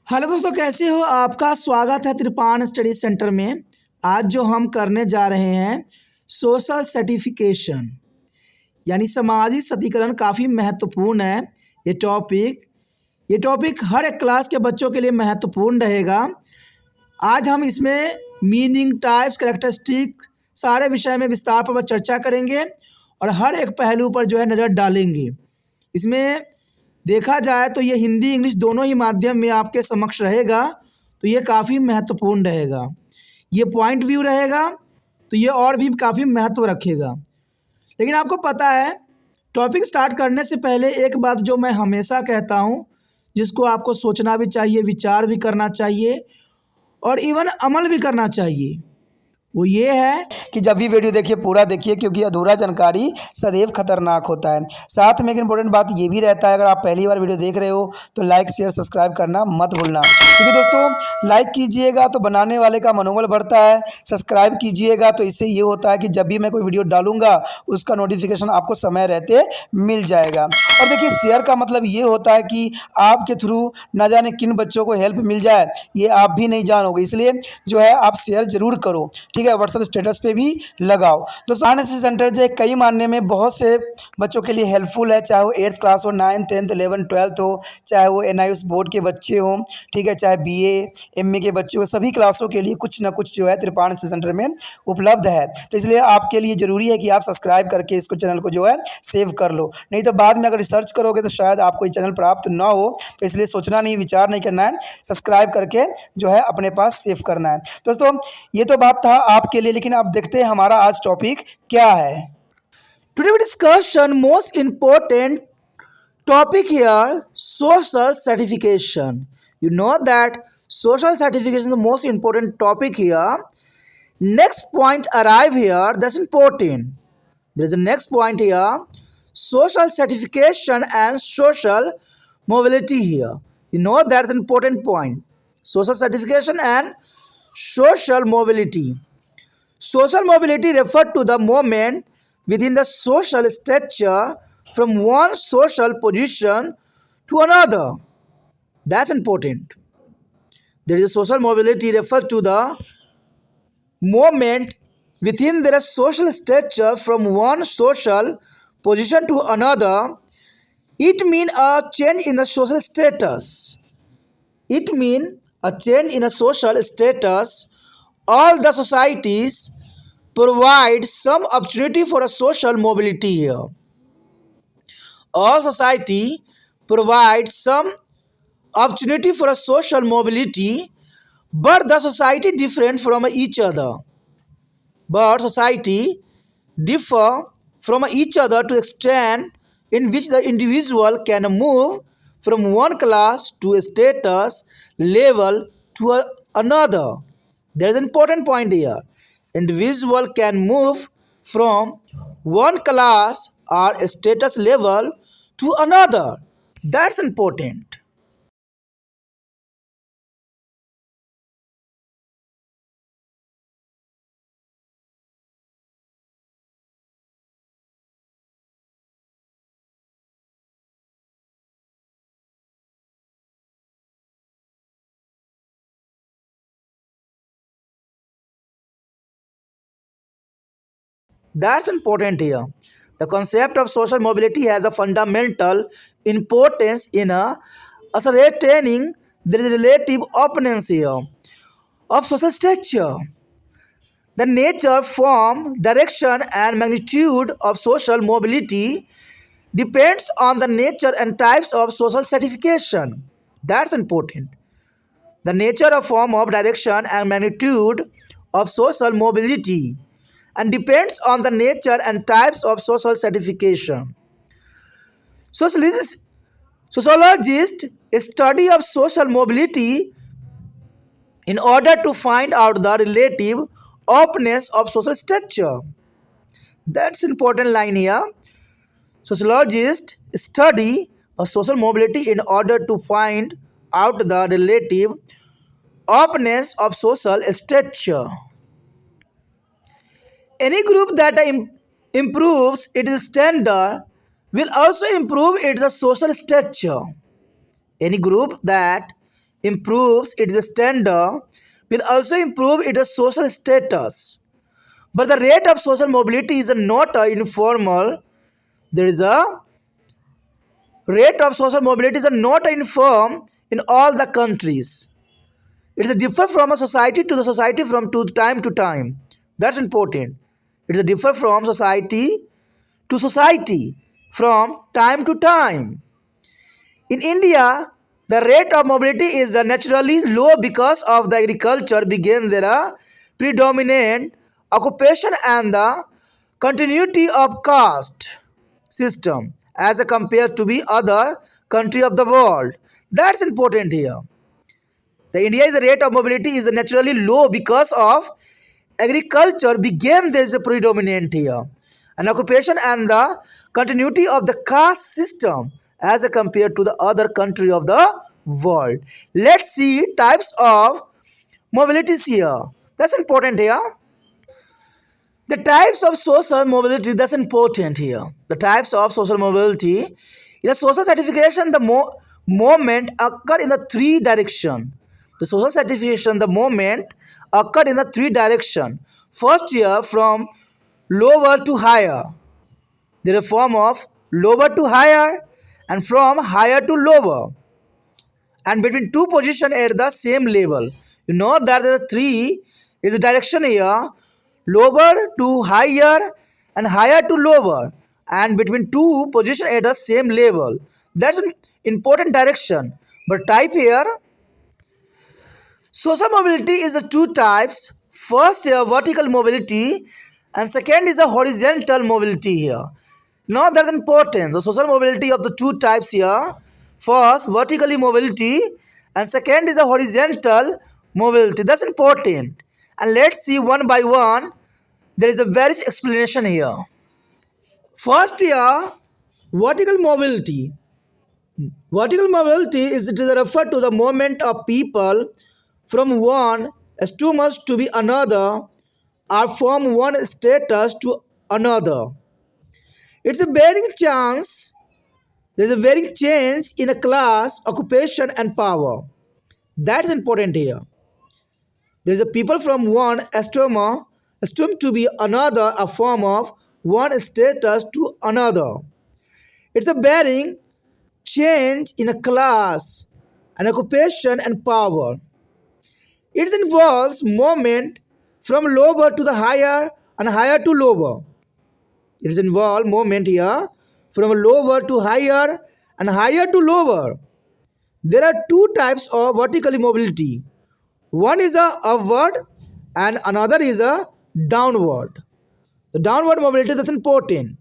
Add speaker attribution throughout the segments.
Speaker 1: Hello दोस्तों, कैसे हो? आपका स्वागत है त्रिपान स्टडी सेंटर में। आज जो हम करने जा रहे हैं सोशल सर्टिफिकेशन यानी सामाजिक सत्तीकरण, काफ़ी महत्वपूर्ण है ये टॉपिक हर एक क्लास के बच्चों के लिए महत्वपूर्ण रहेगा। आज हम इसमें मीनिंग, टाइप्स, कैरेक्टरिस्टिक्स सारे विषय में विस्तार पर चर्चा करेंगे और हर एक पहलू पर जो है नज़र डालेंगे। इसमें देखा जाए तो ये हिंदी इंग्लिश दोनों ही माध्यम में आपके समक्ष रहेगा, तो ये काफ़ी महत्वपूर्ण रहेगा। ये पॉइंट व्यू रहेगा तो ये और भी काफ़ी महत्व रखेगा। लेकिन आपको पता है, टॉपिक स्टार्ट करने से पहले एक बात जो मैं हमेशा कहता हूँ, जिसको आपको सोचना भी चाहिए, विचार भी करना चाहिए और इवन अमल भी करना चाहिए, वो ये है कि जब भी वीडियो देखिए पूरा देखिए, क्योंकि अधूरा जानकारी सदैव खतरनाक होता है। साथ में एक इम्पोर्टेंट बात ये भी रहता है, अगर आप पहली बार वीडियो देख रहे हो तो लाइक शेयर सब्सक्राइब करना मत भूलना, क्योंकि दोस्तों लाइक कीजिएगा तो बनाने वाले का मनोबल बढ़ता है, सब्सक्राइब कीजिएगा तो इससे ये होता है कि जब भी मैं कोई वीडियो डालूंगा उसका नोटिफिकेशन आपको समय रहते मिल जाएगा। और देखिए, शेयर का मतलब ये होता है कि आपके थ्रू ना जाने किन बच्चों को हेल्प मिल जाए, ये आप भी नहीं जानोगे, इसलिए जो है आप शेयर जरूर करो, ठीक है। व्हाट्सएप स्टेटस पे भी लगाओ। दोस्तों एनएसएस सेंटर जो कई मानने में बहुत से बच्चों के लिए हेल्पफुल है, चाहे वो 8th क्लास हो, 9th 10th 11th 12th हो, चाहे वो एनआईएस बोर्ड के बच्चे हों, ठीक है, चाहे बीए एमए के बच्चे हो, सभी क्लासों के लिए कुछ ना कुछ जो है त्रिपान एनएसएस सेंटर में उपलब्ध है। तो इसलिए आपके लिए ज़रूरी है कि आप सब्सक्राइब करके इसको चैनल को जो है सेव कर लो, नहीं तो बाद में अगर रिसर्च करोगे तो शायद आपको ये चैनल प्राप्त ना हो। तो इसलिए सोचना नहीं, विचार नहीं करना है, सब्सक्राइब करके जो है अपने पास सेव करना है। दोस्तों ये तो बात था आपके लिए, लेकिन आप देखते हैं हमारा आज टॉपिक क्या है। Today we discussion most important topic here, social certification. You know that social certification is the most important topic here. Next point arrive here, that's important. There is a next point here, social certification and social mobility here. You know that's an important point. Social certification and social mobility. Social mobility refer to the movement within the social structure from one social position to another. That's important. There is a social mobility refer to the movement within their social structure from one social position to another. It means a change in the social status. It means a change in a social status. All the societies provide some opportunity for a social mobility here. All society provides some opportunity for a social mobility, but the society different from each other. But society differ from each other to extent in which the individual can move from one class to a status level to another. There is an important point here. Individual can move from one class or a status level to another. That's important. That's important here. The concept of social mobility has a fundamental importance in ascertaining the relative openness here of social structure. The nature, form, direction, and magnitude of social mobility depends on the nature and types of social certification. That's important. The nature of form of direction and magnitude of social mobility and depends on the nature and types of social certification. Sociologists study of social mobility in order to find out the relative openness of social structure. That's important line here. Sociologists study of social mobility in order to find out the relative openness of social structure. Any group that improves its standard will also improve its social structure. Any group that improves its standard will also improve its social status. But the rate of social mobility is not informal. There is a rate of social mobility is not uniform in all the countries. It is differ from a society to the society from time to time. That's important. It is differ from society to society from time to time. In India, the rate of mobility is naturally low because of the agriculture began their predominant occupation and the continuity of caste system as compared to the other country of the world. That's important here. The India's rate of mobility is naturally low because of agriculture began there is a predominant here. An occupation and the continuity of the caste system as compared to the other country of the world. Let's see types of mobilities here. That's important here. The types of social mobility, that's important here. The types of social mobility. In a social stratification, the movement occur in the three direction. The social stratification, the movement occurred in the three direction. First here from lower to higher. There is a form of lower to higher and from higher to lower. And between two positions at the same level. You know that the three is a direction here. Lower to higher and higher to lower. And between two positions at the same level. That's an important direction. But type here. Social mobility is a two types. First here vertical mobility and second is a horizontal mobility here. Now that's important. The social mobility of the two types here. First vertically mobility and second is a horizontal mobility. That's important. And let's see one by one. There is a very explanation here. First here vertical mobility. Vertical mobility is it is referred to the movement of people from one stimulus to be another or from one status to another. It's a varying chance. There is a varying change in a class, occupation, and power. That's important here. There is a people from one assumed to be another, a form of one status to another. It's a varying change in a class, an occupation, and power. It involves movement from lower to the higher and higher to lower. It involves movement here from lower to higher and higher to lower. There are two types of vertical mobility. One is a upward and another is a downward. The downward mobility is important.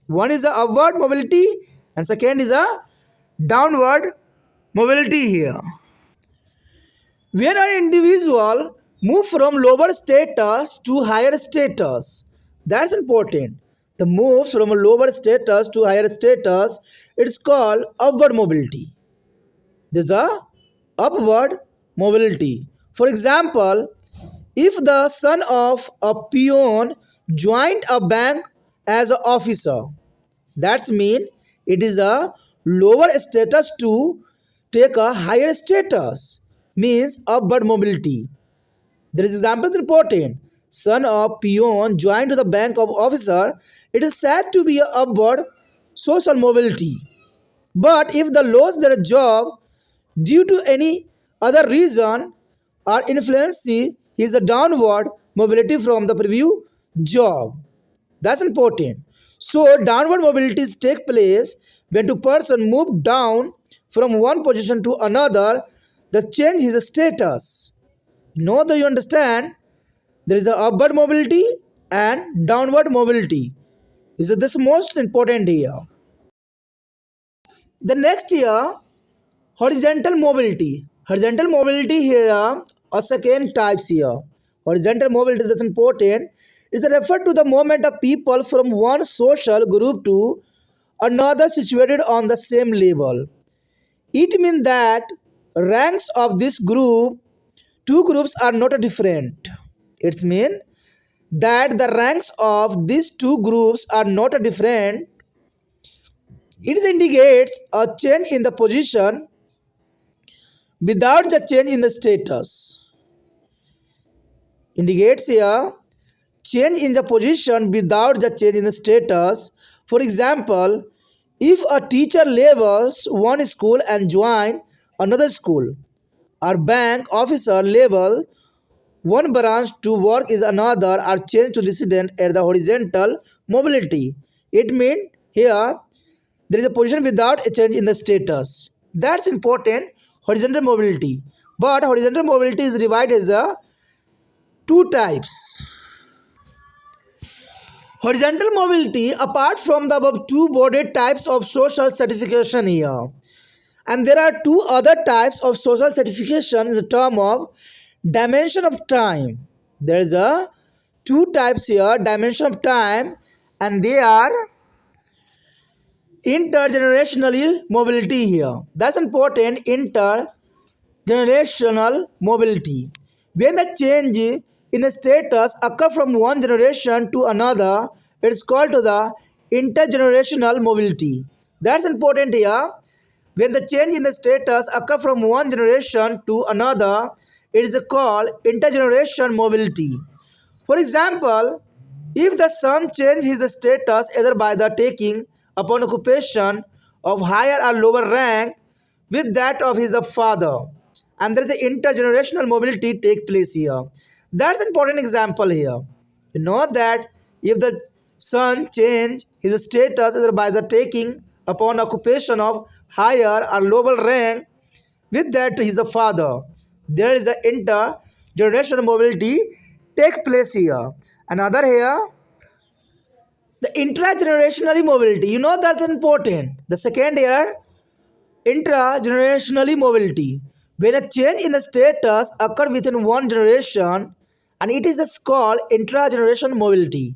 Speaker 1: One is a upward mobility and second is a downward mobility here. When an individual move from lower status to higher status, that's important. The moves from a lower status to higher status, it's called upward mobility. There's a upward mobility. For example, if the son of a peon joined a bank as an officer, that means it is a lower status to take a higher status, means upward mobility. There is examples important. Son of peon joined to the bank of officer, it is said to be a upward social mobility. But if they lost their job due to any other reason or influence is a downward mobility from the previous job. That's important. So downward mobilities take place when two person move down from one position to another, the change his status. Know that you understand there is a upward mobility and downward mobility. Is this most important here? The next here, horizontal mobility. Horizontal mobility here are second types here. Horizontal mobility is important. It is referred to the movement of people from one social group to another situated on the same level. It means that ranks of this group, two groups are not different. It means that the ranks of these two groups are not different. It indicates a change in the position without the change in the status. Indicates here change in the position without the change in the status. For example, if a teacher labels one school and join another school, or bank officer label one branch to work is another, or change to resident at the horizontal mobility. It means here there is a position without a change in the status. That's important, horizontal mobility. But horizontal mobility is divided as two types. Horizontal mobility, apart from the above two boarded types of social stratification here. And there are two other types of social stratification in the term of dimension of time. There is a two types here, dimension of time, and they are intergenerational mobility here. That's important, intergenerational mobility. When the change in a status occur from one generation to another, it's called to the intergenerational mobility. That's important here. When the change in the status occur from one generation to another, it is called intergeneration mobility. For example, if the son changes his status either by the taking upon occupation of higher or lower rank with that of his father, and there is an intergenerational mobility take place here. That's an important example here. You know that if the son change his status either by the taking upon occupation of higher or lower rank with that to his father, there is an intergenerational mobility take place here. Another here, the intragenerational mobility. You know that's important. The second here, intragenerational mobility. When a change in the status occurs within one generation, and it is called intragenerational mobility.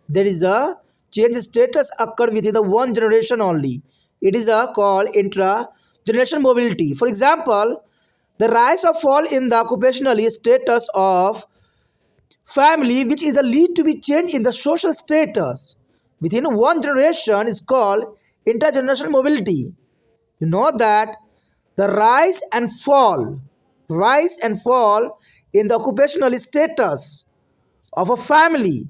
Speaker 1: There is a change in status occur within the one generation only. It is called intragenerational mobility. For example, the rise or fall in the occupational status of family, which is the lead to be change in the social status within one generation, is called intergenerational mobility. You know that the rise and fall in the occupational status of a family,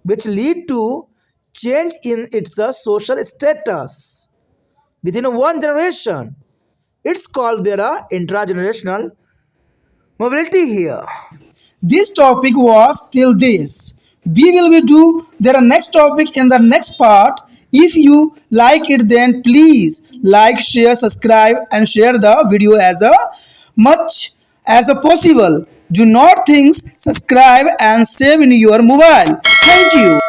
Speaker 1: which lead to change in its social status within one generation, it's called their intragenerational mobility here. This topic was till this. We will be do their next topic in the next part. If you like it, then please like, share, subscribe, and share the video as much as possible. Do not think, subscribe and save in your mobile. Thank you.